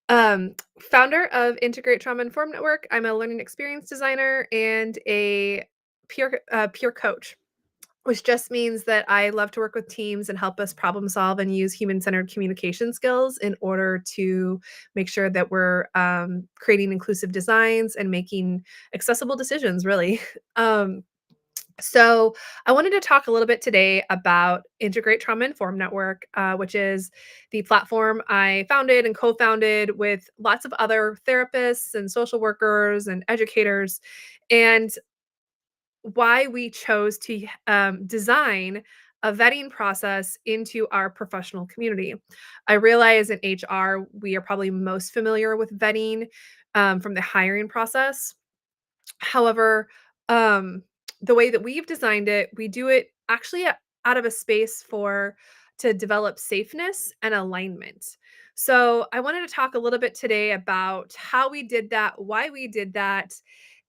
Founder of Integrate Trauma Informed Network. I'm a learning experience designer and a peer coach, which just means that I love to work with teams and help us problem solve and use human-centered communication skills in order to make sure that we're creating inclusive designs and making accessible decisions, really. Um, so, I wanted to talk a little bit today about Integrate Trauma Informed Network, which is the platform I founded and co founded with lots of other therapists and social workers and educators, and why we chose to design a vetting process into our professional community. I realize in HR, we are probably most familiar with vetting from the hiring process. However, um, the way that we've designed it, we do it actually out of a space for to develop safeness and alignment. So, I wanted to talk a little bit today about how we did that, why we did that,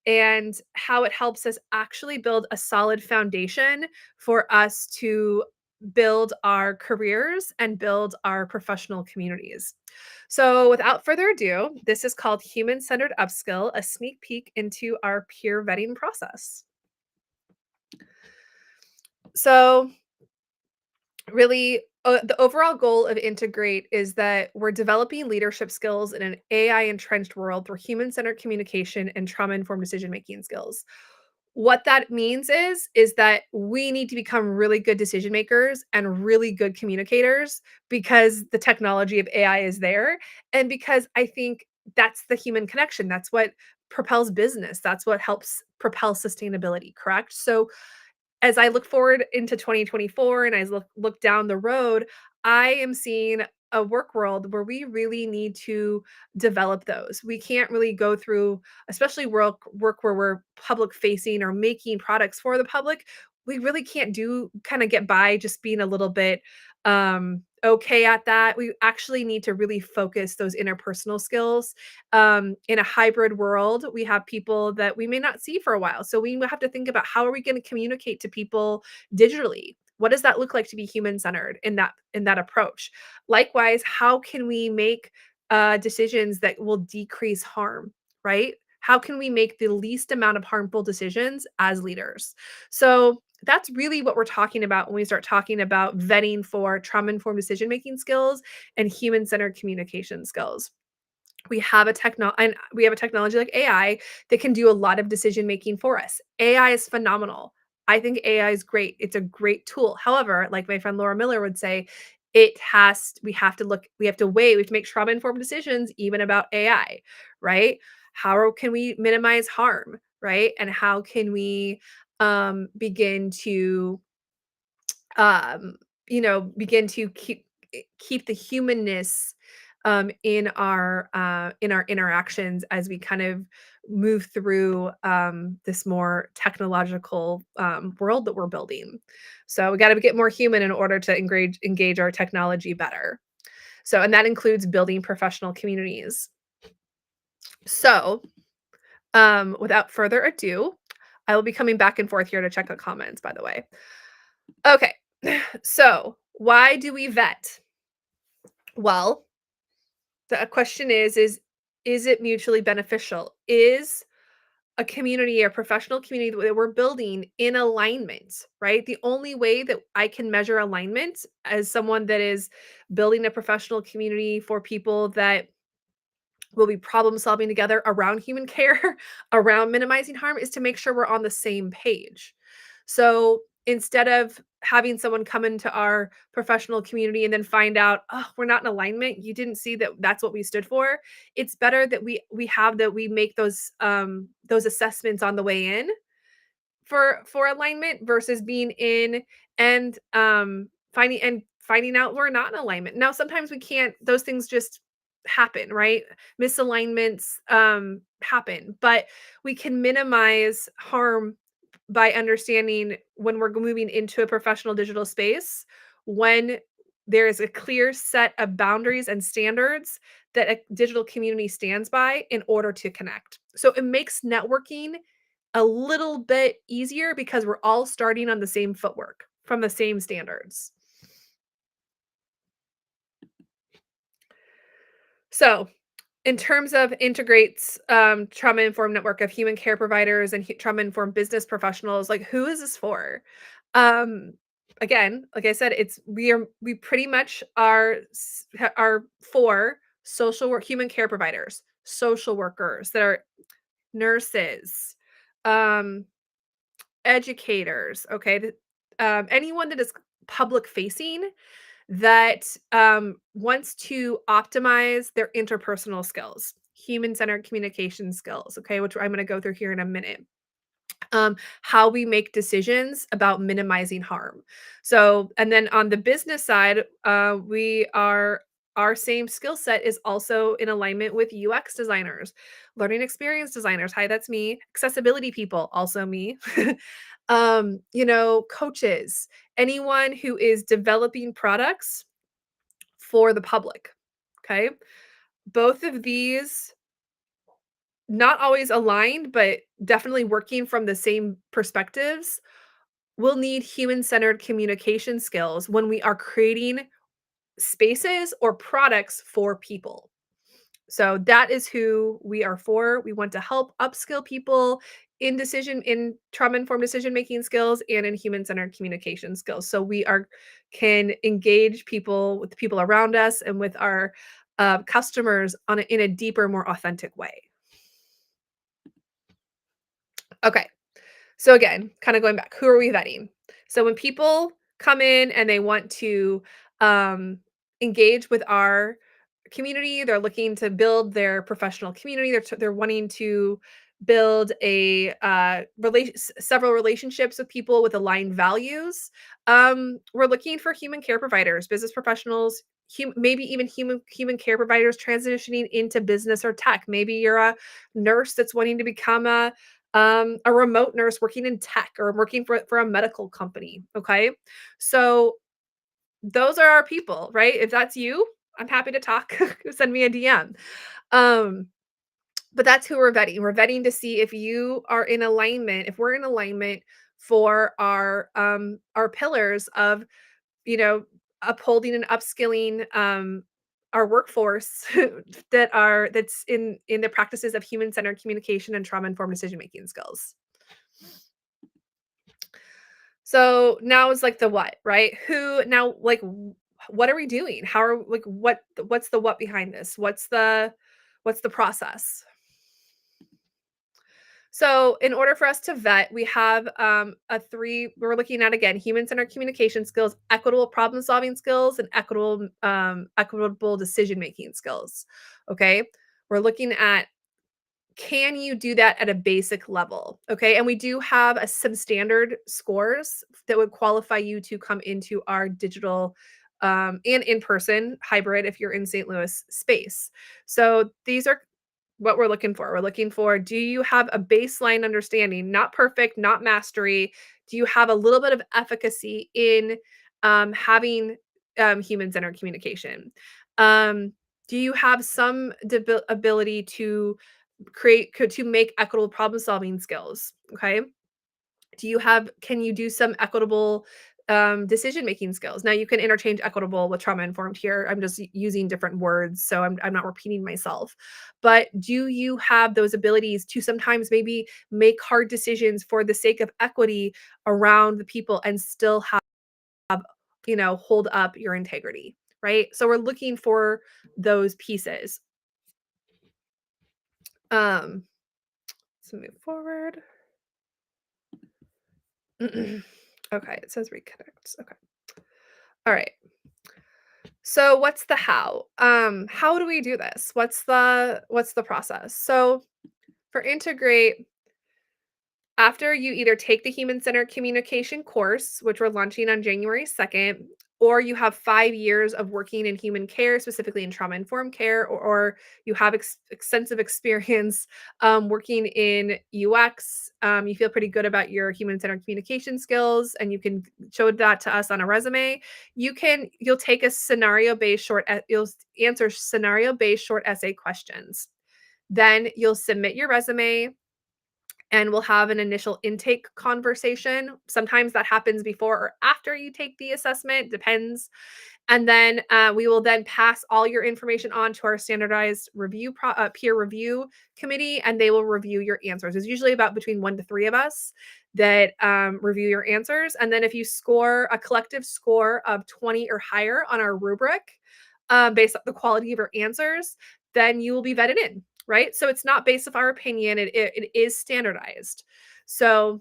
and how it helps us actually build a solid foundation for us to build our careers and build our professional communities. So, without further ado, this is called Human Centered Upskill, a sneak peek into our peer vetting process. So, really, the overall goal of Integrate is that we're developing leadership skills in an AI entrenched world where human centered communication and trauma informed decision making skills. What that means is that we need to become really good decision makers and really good communicators because the technology of AI is there, and because I think that's the human connection. That's what propels business. That's what helps propel sustainability, correct? So, as I look forward into 2024 and I look down the road, I am seeing a work world where we really need to develop those. We can't really go through, especially work where we're public facing or making products for the public. We really can't do kind of get by just being a little bit okay at that. We actually need to really focus those interpersonal skills. In a hybrid world, we have people that we may not see for a while. So we have to think about how are we going to communicate to people digitally? What does that look like to be human centered in that approach? Likewise, how can we make decisions that will decrease harm, right? How can we make the least amount of harmful decisions as leaders? So that's really what we're talking about when we start talking about vetting for trauma informed decision making skills and human centered communication skills. We have a technology like AI that can do a lot of decision making for us. AI is phenomenal. I think AI is great. It's a great tool. However, like my friend Laura Miller would say, we have to weigh, we have to make trauma informed decisions even about AI, right? How can we minimize harm, right? And how can we begin to um, begin to keep the humanness in our interactions as we kind of move through this more technological world that we're building. So we got to get more human in order to engage our technology better. So, and that includes building professional communities. So, without further ado, I will be coming back and forth here to check the comments, by the way. Okay. So, why do we vet? Well, the question is it mutually beneficial? Is a community, a professional community that we're building in alignment, right? The only way that I can measure alignment as someone that is building a professional community for people that will be problem solving together around human care, around minimizing harm, is to make sure we're on the same page. So instead of having someone come into our professional community and then find out, oh, we're not in alignment, you didn't see that that's what we stood for. It's better that we make those assessments on the way in for alignment versus being in and finding out we're not in alignment. Now sometimes we can't, those things just happen, right? Misalignments happen, but we can minimize harm by understanding when we're moving into a professional digital space, when there is a clear set of boundaries and standards that a digital community stands by in order to connect. So it makes networking a little bit easier because we're all starting on the same footwork from the same standards. So, In terms of integrates, trauma-informed network of human care providers and trauma-informed business professionals, like, who is this for? Um, Again, like I said, we pretty much are for social work human care providers, social workers that are nurses, um, educators, okay, anyone that is public facing that wants to optimize their interpersonal skills, human-centered communication skills, okay, which I'm going to go through here in a minute. How we make decisions about minimizing harm. So, and then on the business side, our same skill set is also in alignment with UX designers, learning experience designers. Hi, that's me. Accessibility people, also me. Coaches, anyone who is developing products for the public. Okay. Both of these not always aligned, but definitely working from the same perspectives will need human-centered communication skills when we are creating spaces or products for people. So that is who we are for. We want to help upskill people in trauma-informed decision-making skills and in human-centered communication skills. So we are can engage people with the people around us and with our customers in a deeper, more authentic way. Okay. So again, kind of going back, who are we vetting? So when people come in and they want to um, engage with our community, they're looking to build their professional community. They're wanting to build a several relationships with people with aligned values. We're looking for human care providers, business professionals. Maybe even human care providers transitioning into business or tech. Maybe you're a nurse that's wanting to become a remote nurse working in tech or working for a medical company. Okay. So those are our people, right? If that's you, I'm happy to talk. Send me a DM. Um, but that's who we're vetting. We're vetting to see if you are in alignment, if we're in alignment for our pillars of, you know, upholding and upskilling our workforce that's in the practices of human-centered communication and trauma-informed decision-making skills. So now is like the what, right? Who now what are we doing? How are like what's the what behind this? What's the process? So in order for us to vet, we have we're looking at again human-centered communication skills, equitable problem solving skills, and equitable decision making skills. Okay. We're looking at can you do that at a basic level? Okay. And we do have some standard scores that would qualify you to come into our digital and in person hybrid if you're in St. Louis space. So these are what we're looking for. We're looking for do you have a baseline understanding, not perfect, not mastery? Do you have a little bit of efficacy in having human centered communication? Um, do you have some ability to to make equitable problem solving skills? Okay. Can you do some equitable decision making skills? Now you can interchange equitable with trauma informed here. I'm just using different words, so I'm not repeating myself. But do you have those abilities to sometimes maybe make hard decisions for the sake of equity around the people and still have, hold up your integrity, right? So we're looking for those pieces. Um, let's move forward. Okay, it says reconnect. Okay. All right. So what's the how? How do we do this? What's the process? So for integrate, after you either take the human-centered communication course, which we're launching on January 2nd, or you have 5 years of working in human care, specifically in trauma-informed care, or you have extensive experience working in UX, you feel pretty good about your human-centered communication skills, and you can show that to us on a resume. You'll take a you'll answer scenario-based short essay questions. Then you'll submit your resume and we'll have an initial intake conversation. Sometimes that happens before or after you take the assessment, depends. And then we will then pass all your information on to our standardized peer review committee, and they will review your answers. There's usually about between 1 to 3 of us that review your answers. And then if you score a collective score of 20 or higher on our rubric, based on the quality of your answers, then you will be vetted in, right? So it's not based off our opinion, it is standardized. So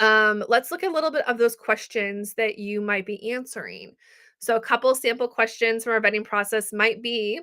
let's look at a little bit of those questions that you might be answering. So, a couple sample questions from our vetting process might be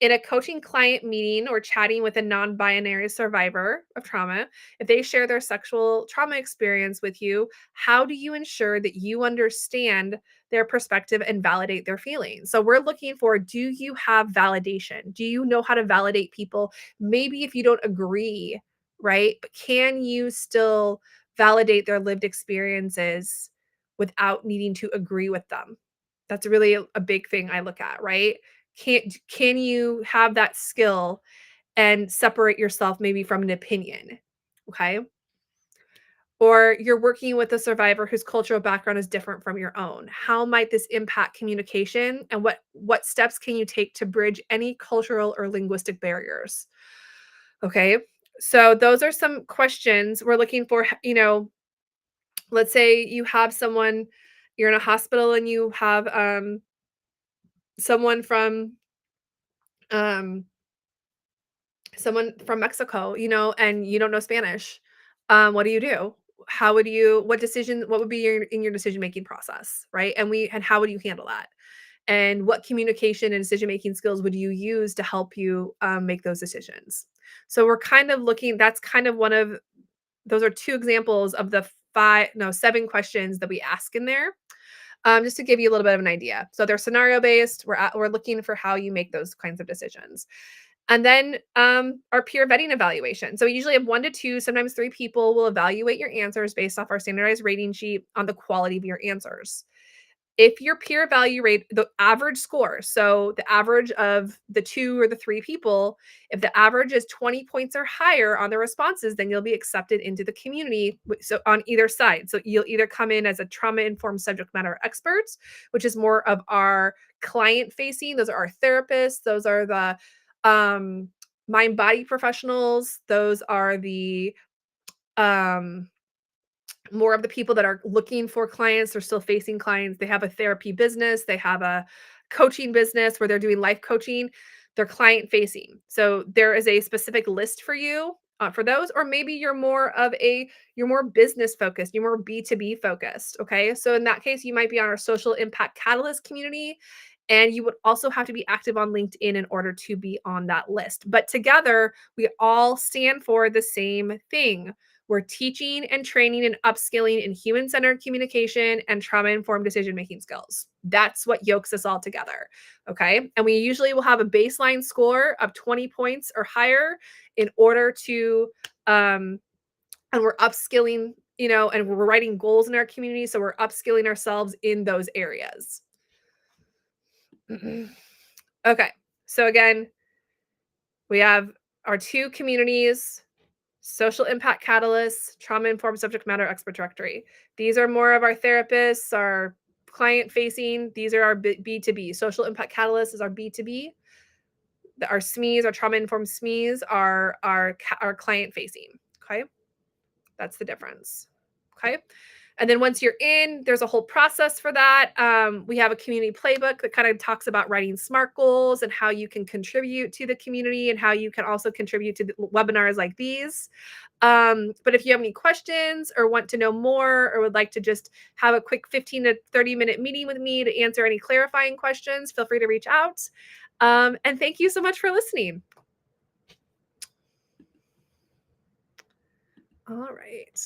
in a coaching client meeting or chatting with a non binary survivor of trauma, if they share their sexual trauma experience with you, how do you ensure that you understand their perspective and validate their feelings? So, we're looking for, do you have validation? Do you know how to validate people? Maybe if you don't agree, right? But can you still validate their lived experiences without needing to agree with them? That's really a big thing I look at, right? Can you have that skill and separate yourself maybe from an opinion? Okay? Or you're working with a survivor whose cultural background is different from your own. How might this impact communication, and what steps can you take to bridge any cultural or linguistic barriers? Okay? So those are some questions we're looking for, let's say you have someone, you're in a hospital and you have someone from um Mexico, and you don't know Spanish. What do you do? How would you what decision what would be in your decision making process, right? And how would you handle that? And what communication and decision making skills would you use to help you make those decisions? So we're kind of looking, that's kind of one of those are two examples of the 7 questions that we ask in there, just to give you a little bit of an idea. So they're scenario based. We're looking for how you make those kinds of decisions. And then our peer vetting evaluation. So we usually have 1 to 2, sometimes 3 people will evaluate your answers based off our standardized rating sheet on the quality of your answers. If your peer evaluate the average score, so the average of the 2 or the 3 people, if the average is 20 points or higher on the responses, then you'll be accepted into the community. So on either side, so you'll either come in as a trauma informed subject matter experts, which is more of our client facing. Those are our therapists. Those are the mind body professionals. Those are the um more of the people that are looking for clients. They're still facing clients. They have a therapy business, they have a coaching business where they're doing life coaching. They're client facing. So there is a specific list for you for those, or maybe you're more business focused, you're more B2B focused. Okay. So in that case, you might be on our social impact catalyst community. And you would also have to be active on LinkedIn in order to be on that list. But together, we all stand for the same thing. We're teaching and training and upskilling in human centered communication and trauma informed decision making skills. That's what yokes us all together. Okay. And we usually will have a baseline score of 20 points or higher in order to, and we're upskilling, and we're writing goals in our community. So we're upskilling ourselves in those areas. Okay. So again, we have our 2 communities: social impact catalysts, trauma informed subject matter expert directory. These are more of our therapists, our client facing. These are our B2B. Social impact catalysts is our B2B. Our SMEs, our trauma informed SMEs, are our client facing. Okay. That's the difference. Okay. And then once you're in, there's a whole process for that. We have a community playbook that kind of talks about writing SMART goals and how you can contribute to the community and how you can also contribute to the webinars like these. But if you have any questions or want to know more or would like to just have a quick 15 to 30-minute meeting with me to answer any clarifying questions, feel free to reach out. And thank you so much for listening. All right.